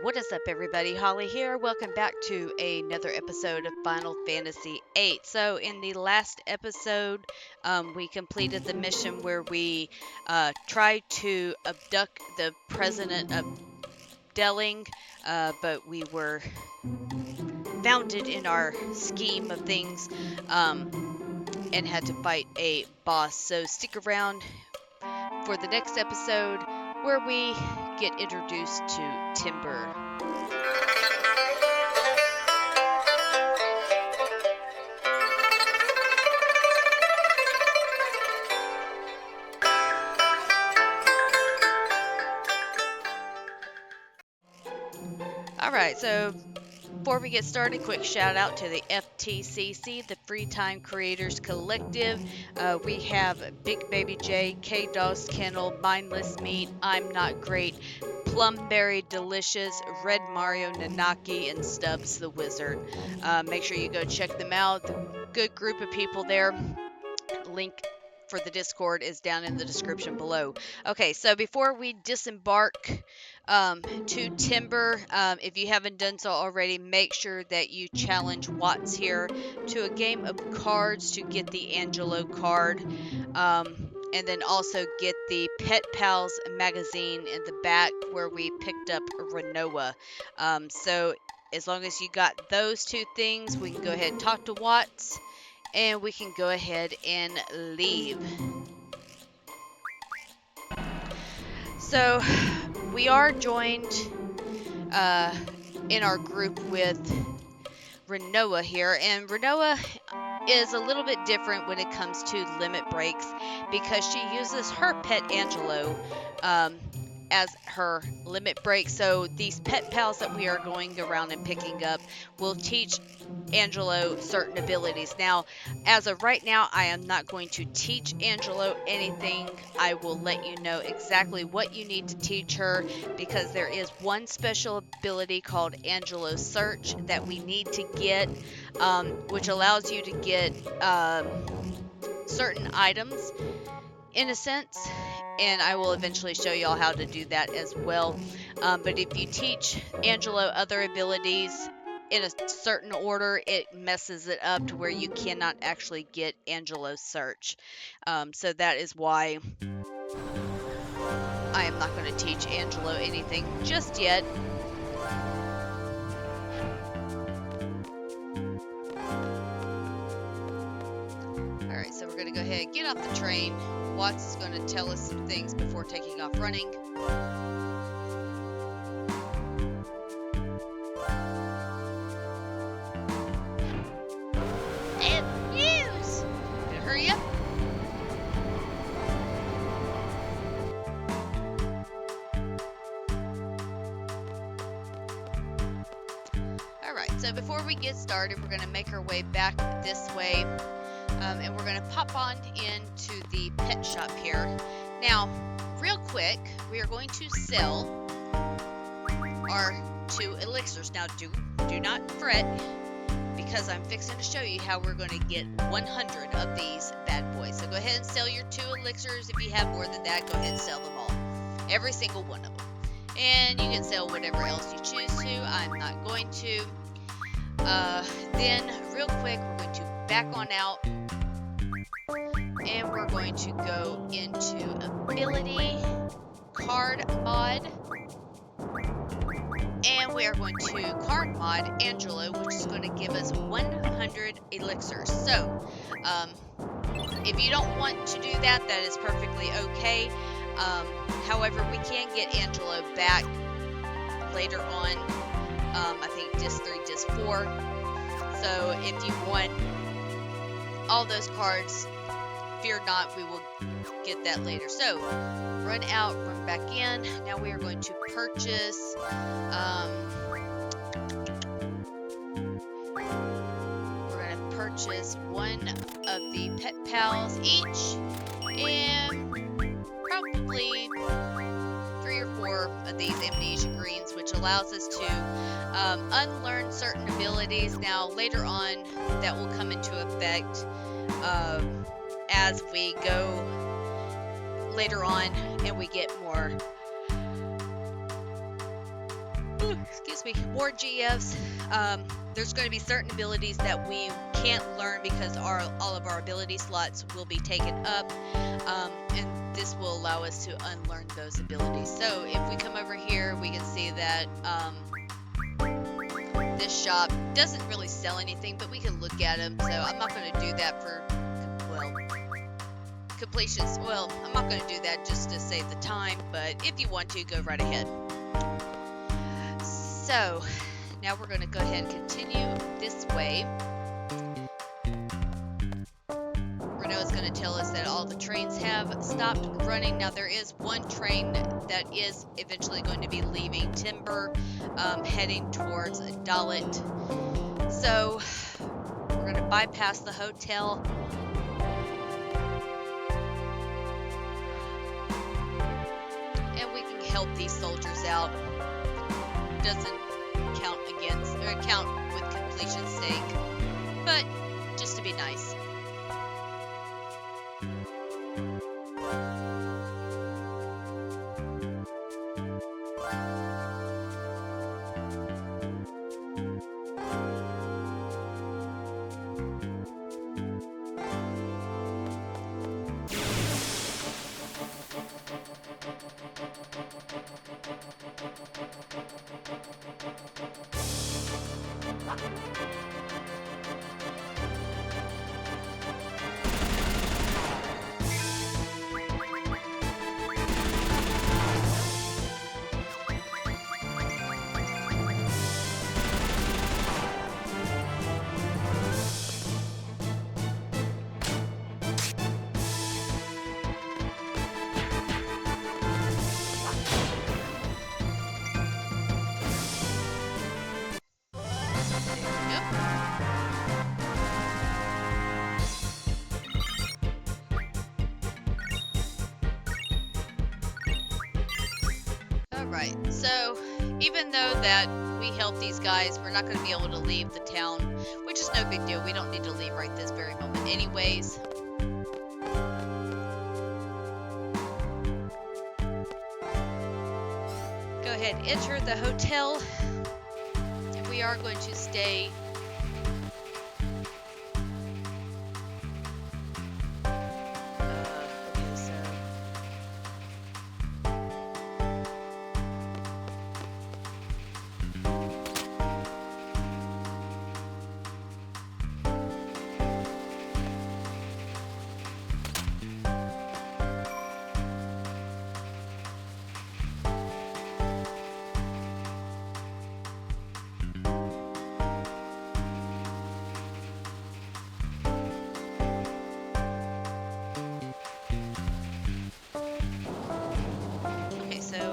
What is up, everybody? Holly here. Welcome back to another episode of Final Fantasy VIII. So, in the last episode, we completed the mission where we tried to abduct the president of Delling, but we were founded in our scheme of things and had to fight a boss. So, stick around for the next episode where we get introduced to Timber. Alright, so before we get started, quick shout out to the FTCC, the Free Time Creators Collective. We have Big Baby J, K-Dog's Kennel, Mindless Meat, I'm Not Great, Plumberry Delicious, Red Mario Nanaki, and Stubbs the Wizard. Make sure you go check them out. Good group of people there. Link for the Discord is down in the description below. Okay, so before we disembark to Timber, if you haven't done so already, make sure that you challenge Watts here to a game of cards to get the Angelo card. And then also get the Pet Pals magazine in the back where we picked up Renoa. So as long as you got those two things, we can go ahead and talk to Watts. And we can go ahead and leave. So, we are joined in our group with Renoa here. And Renoa is a little bit different when it comes to limit breaks because she uses her pet Angelo as her limit break. So these pet pals that we are going around and picking up will teach Angelo certain abilities. Now, as of right now, I am not going to teach Angelo anything. I will let you know exactly what you need to teach her because there is one special ability called Angelo Search that we need to get, which allows you to get certain items in a sense, and I will eventually show y'all how to do that as well. But if you teach Angelo other abilities in a certain order, it messes it up to where you cannot actually get Angelo Search. So that is why I am not going to teach Angelo anything just yet. Alright, so we're going to go ahead and get off the train. Watts is going to tell us some things before taking off running. And news! Gonna hurry up. Alright, so before we get started, we're going to make our way back this way. And we're going to pop on into the pet shop here. Now, real quick, we are going to sell our 2 elixirs. Now, do not fret, because I'm fixing to show you how we're going to get 100 of these bad boys. So go ahead and sell your 2 elixirs. If you have more than that, go ahead and sell them all. Every single one of them. And you can sell whatever else you choose to. I'm not going to. Then, real quick, we're going to back on out. And we're going to go into ability card mod, and we are going to card mod Angelo, which is going to give us 100 elixirs. So if you don't want to do that, that is perfectly okay. However, we can get Angelo back later on. I think disc 3, disc 4. So if you want all those cards, fear not, we will get that later. So, run out, run back in. Now we are going to purchase we're going to purchase 1 of the Pet Pals each, and probably 3 or 4 of these Amnesia Greens, which allows us to unlearn certain abilities. Now, later on, that will come into effect as we go later on and we get more excuse me, more GFs. There's going to be certain abilities that we can't learn because all of our ability slots will be taken up, and this will allow us to unlearn those abilities. So if we come over here, we can see that this shop doesn't really sell anything, but we can look at them. So I'm not going to do that for, well, completions. Well, I'm not going to do that just to save the time, but if you want to, go right ahead. So now we're going to go ahead and continue this way. Renault is going to tell us that all the trains have stopped running. Now there is one train that is eventually going to be leaving Timber, heading towards Dalit. So we're going to bypass the hotel. And we can help these soldiers out. Doesn't count against or count with completion's sake, but just to be nice. Alright, so even though that we help these guys, we're not going to be able to leave the town, which is no big deal. We don't need to leave right this very moment anyways. Go ahead, enter the hotel. We are going to stay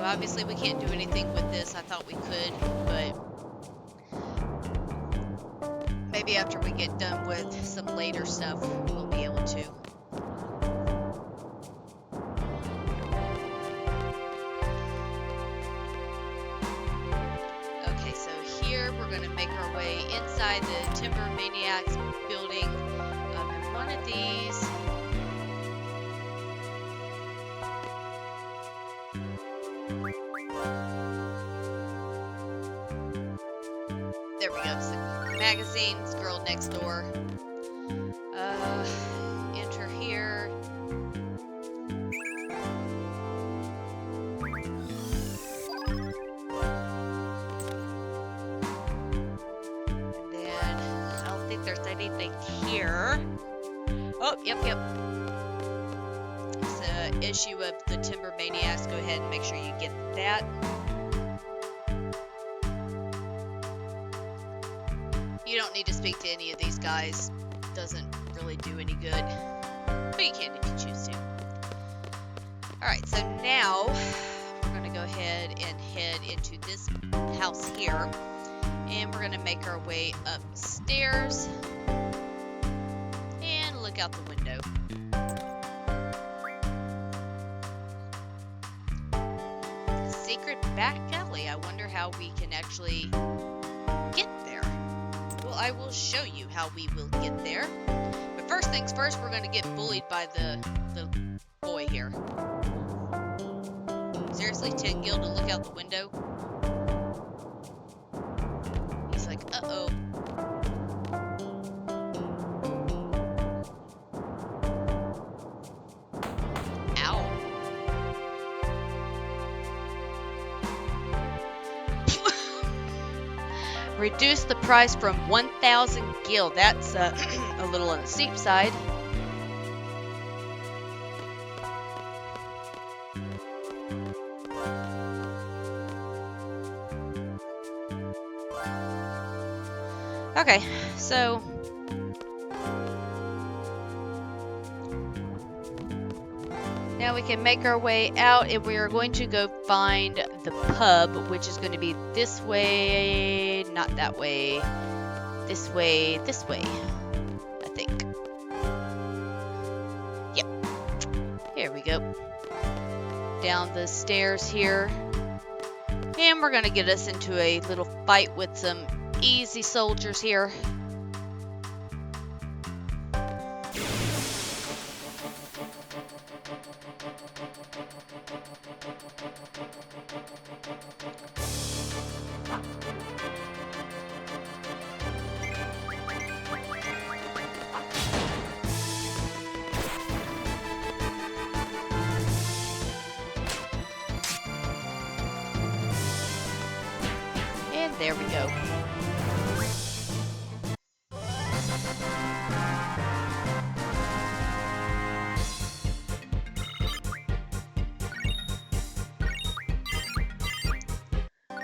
obviously we can't do anything with this. I thought we could, but maybe after we get done with some later stuff, we'll be able to. Okay, so here we're going to make our way inside the Timber Maniacs building. And one of these... There we go. So, magazines, girl next door. Enter here. And then I don't think there's anything here. Oh, yep. It's an issue of the Timber Maniacs. Go ahead and make sure you get that. You don't need to speak to any of these guys. Doesn't really do any good. But you can if you choose to. Alright, so now we're going to go ahead and head into this house here. And we're going to make our way upstairs. And look out the window. Secret back alley. I wonder how we can actually get there. Well, I will show you how we will get there. But first things first, we're going to get bullied by the boy here. Seriously, 10 gil to look out the window? Reduce the price from 1,000 gil. That's a little on the steep side. Okay, so now we can make our way out, and we are going to go find the pub, which is going to be this way, not that way, this way, I think. Yep. Here we go. Down the stairs here. And we're going to get us into a little fight with some easy soldiers here. And there we go.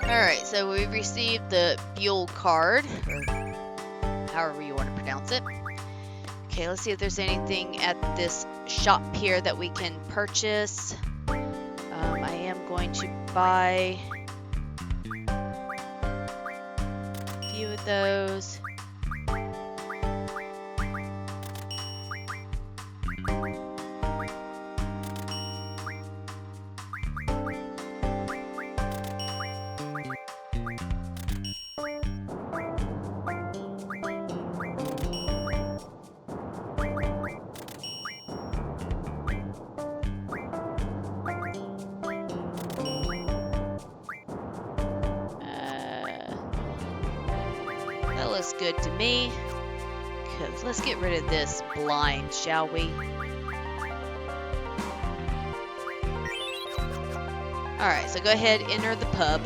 Alright, so we received the fuel card, or however you want to pronounce it. Okay, let's see if there's anything at this shop here that we can purchase. I am going to buy a few of those. That looks good to me. Good. Let's get rid of this blind, shall we? Alright, so go ahead, enter the pub.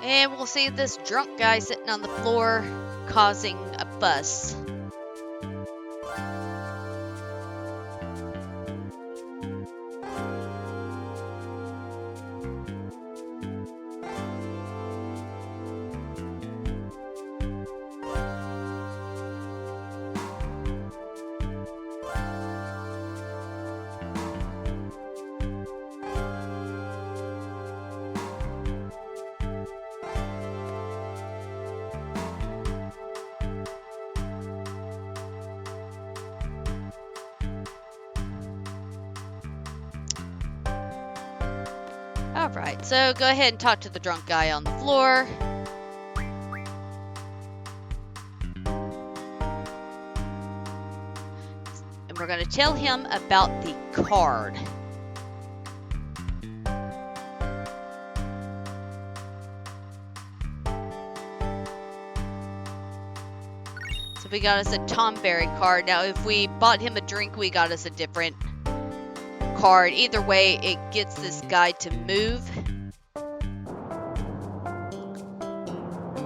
And we'll see this drunk guy sitting on the floor causing a fuss. Alright, so go ahead and talk to the drunk guy on the floor. And we're going to tell him about the card. So we got us a Tomberry card. Now if we bought him a drink, we got us a different card. Either way, it gets this guy to move.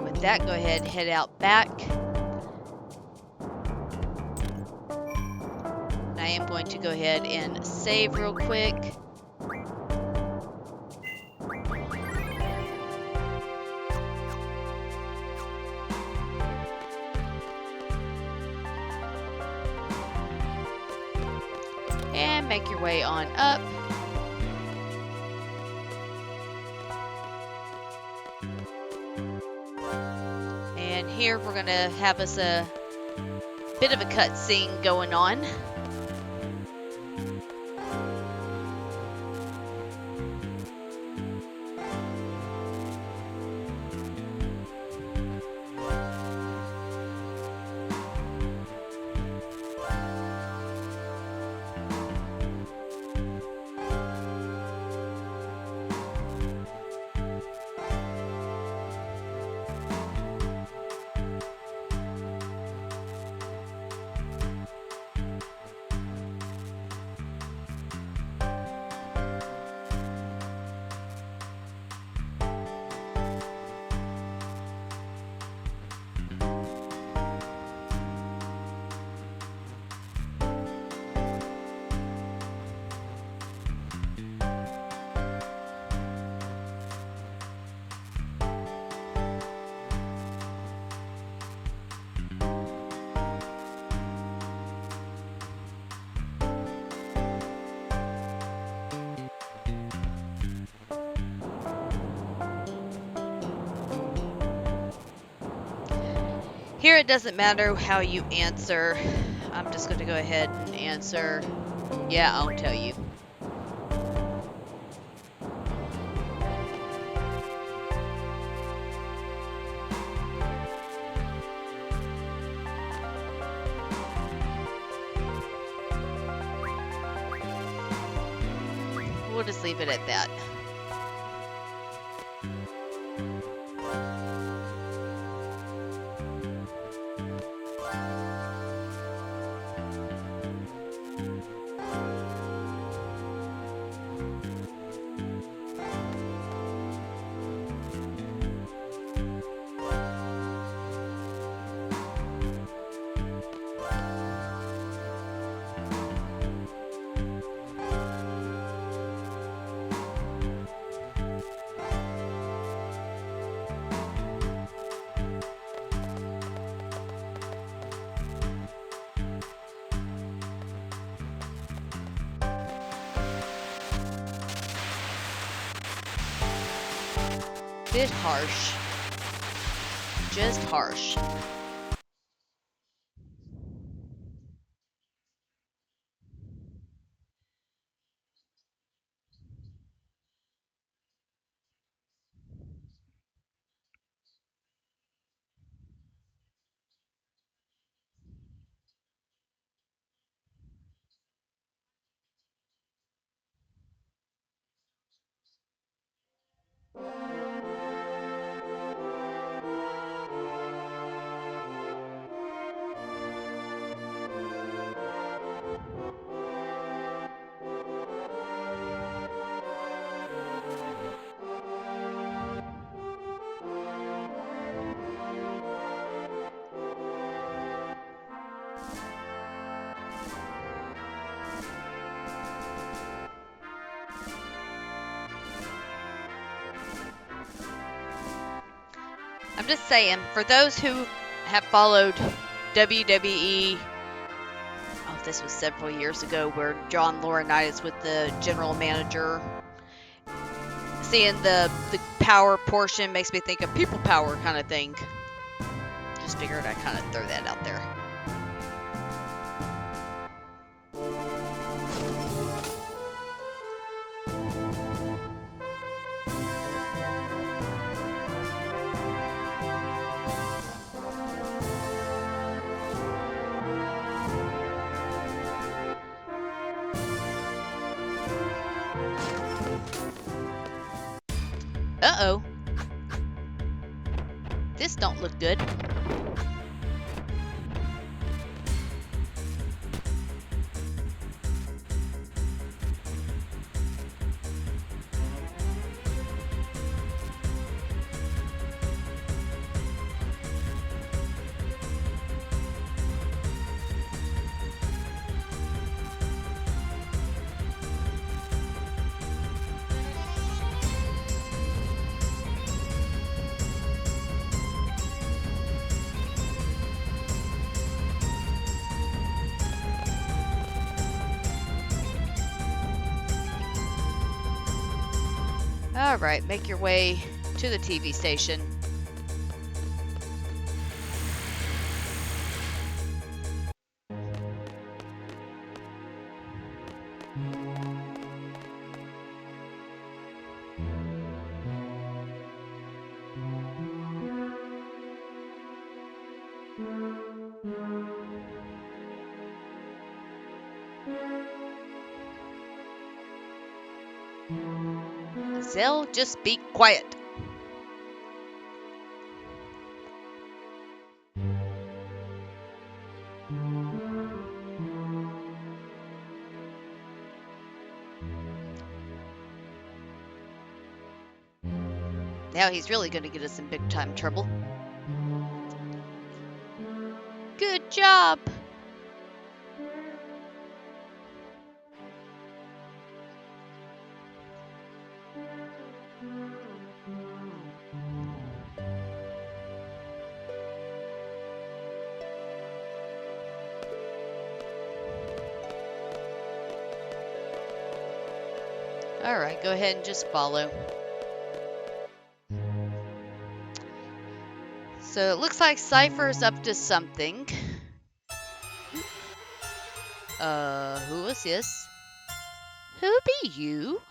With that, go ahead and head out back. And I am going to go ahead and save real quick. And make your way on up. And here we're going to have us a bit of a cutscene going on. Here it doesn't matter how you answer. I'm just going to go ahead and answer, yeah, I'll tell you. We'll just leave it at that. Bit harsh. Just harsh. I'm just saying, for those who have followed WWE, oh, this was several years ago, where John Laurinaitis was the general manager. Seeing the power portion makes me think of people power kind of thing. Just figured I'd kind of throw that out there. Uh-oh. This don't look good. All right, make your way to the TV station. Zell, just be quiet. Now he's really going to get us in big time trouble. Good job. All right, go ahead and just follow. So it looks like Cypher's up to something. Who is this? Who be you?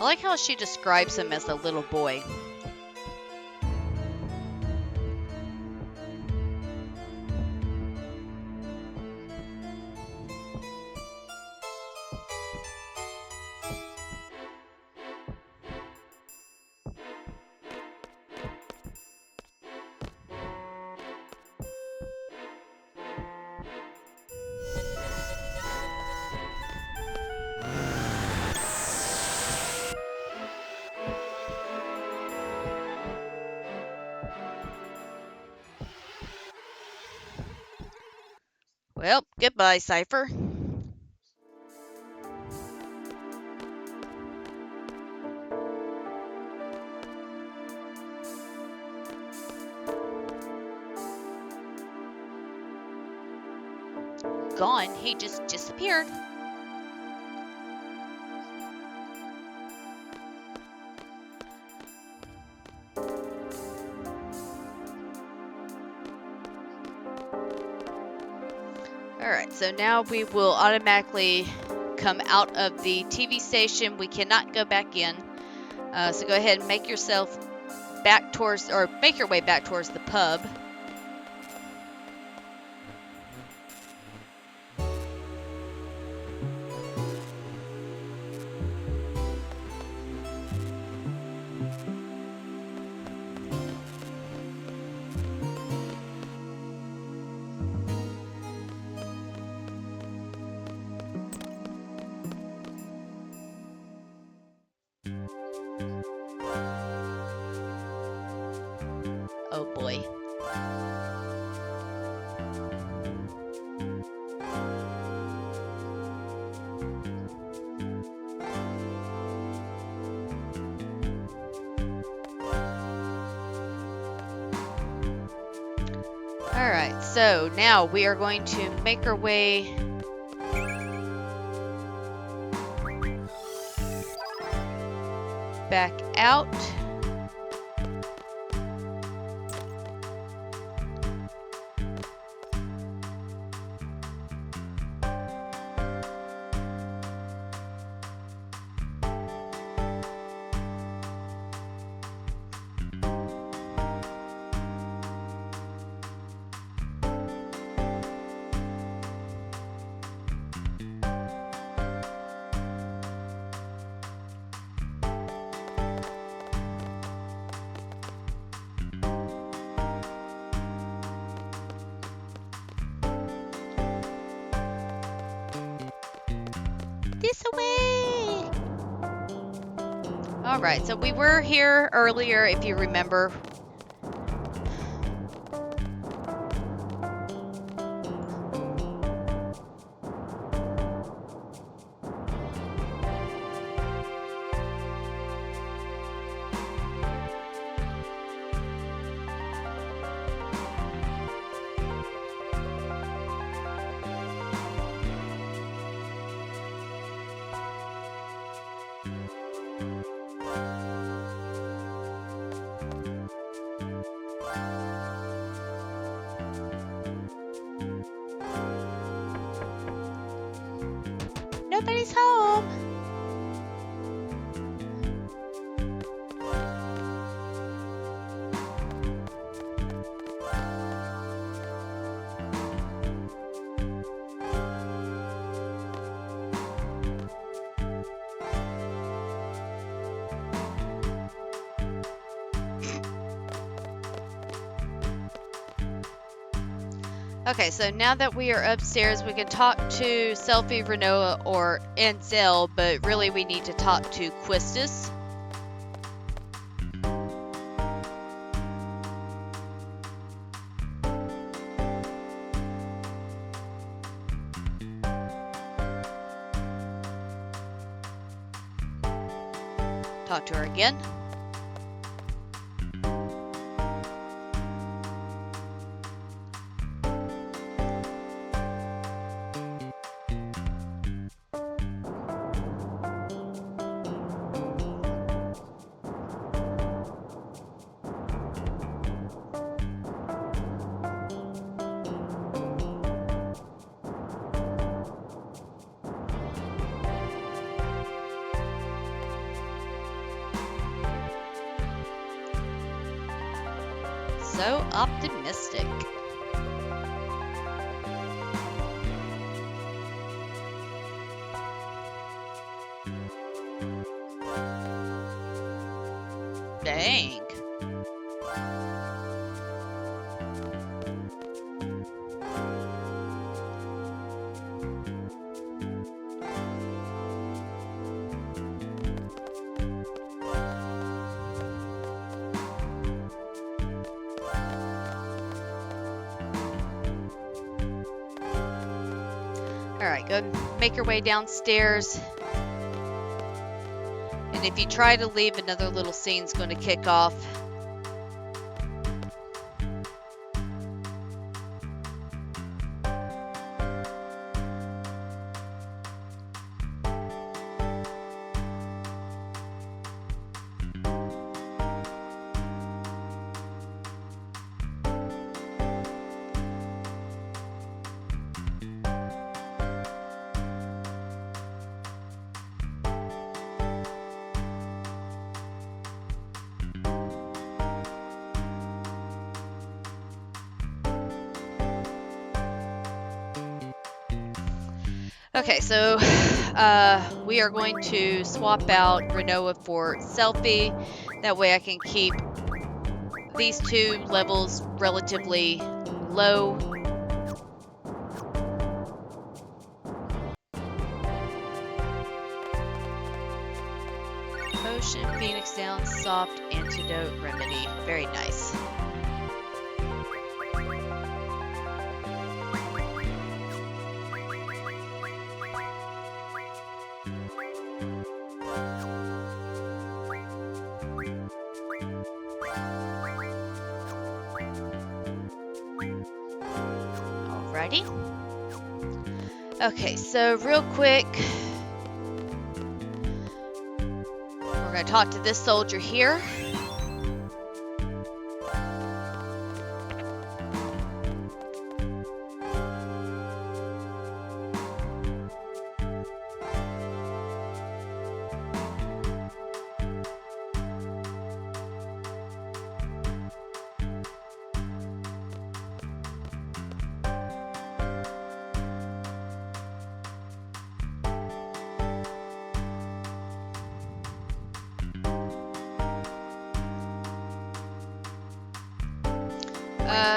I like how she describes him as a little boy. Well, goodbye, Cypher. Gone. He just disappeared. Alright, so now we will automatically come out of the TV station. We cannot go back in. So go ahead and make yourself back towards, or make your way back towards the pub. Oh boy. Alright, so now we are going to make our way back out. This way! Alright, so we were here earlier, if you remember. Nobody's home. Okay, so now that we are upstairs, we can talk to Selfie, Renoa, or Anzel, but really we need to talk to Quistis. Talk to her again. So optimistic. Dang. Alright, go make your way downstairs. And if you try to leave, another little scene's going to kick off. Okay, so we are going to swap out Renoa for Selfie. That way I can keep these two levels relatively low. Potion, Phoenix Down, Soft Antidote Remedy. Very nice. Alrighty. Okay, so real quick, we're going to talk to this soldier here.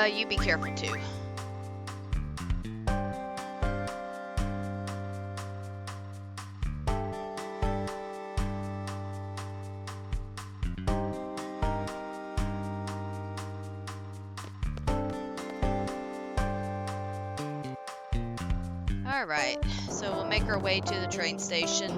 You be careful too. Alright, so we'll make our way to the train station.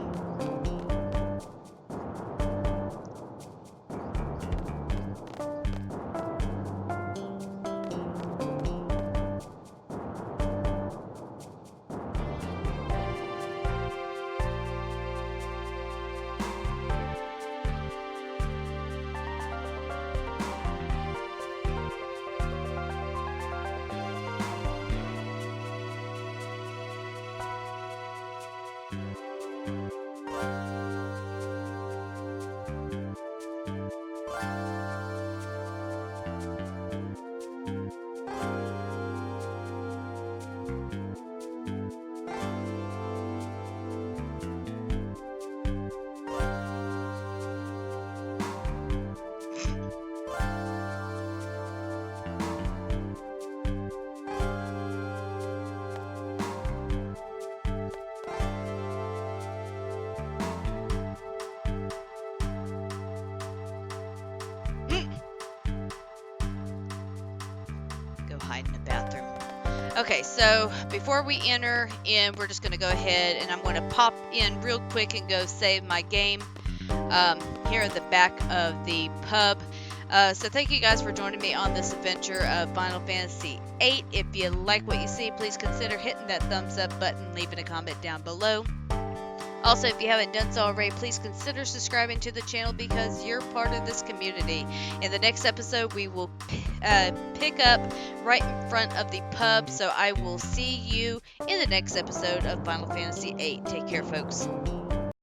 Okay, so before we enter in, we're just going to go ahead and I'm going to pop in real quick and go save my game here at the back of the pub. So thank you guys for joining me on this adventure of Final Fantasy VIII. If you like what you see, please consider hitting that thumbs up button, leaving a comment down below. Also, if you haven't done so already, please consider subscribing to the channel because you're part of this community. In the next episode, we will pick up right in front of the pub. So I will see you in the next episode of Final Fantasy VIII. Take care, folks.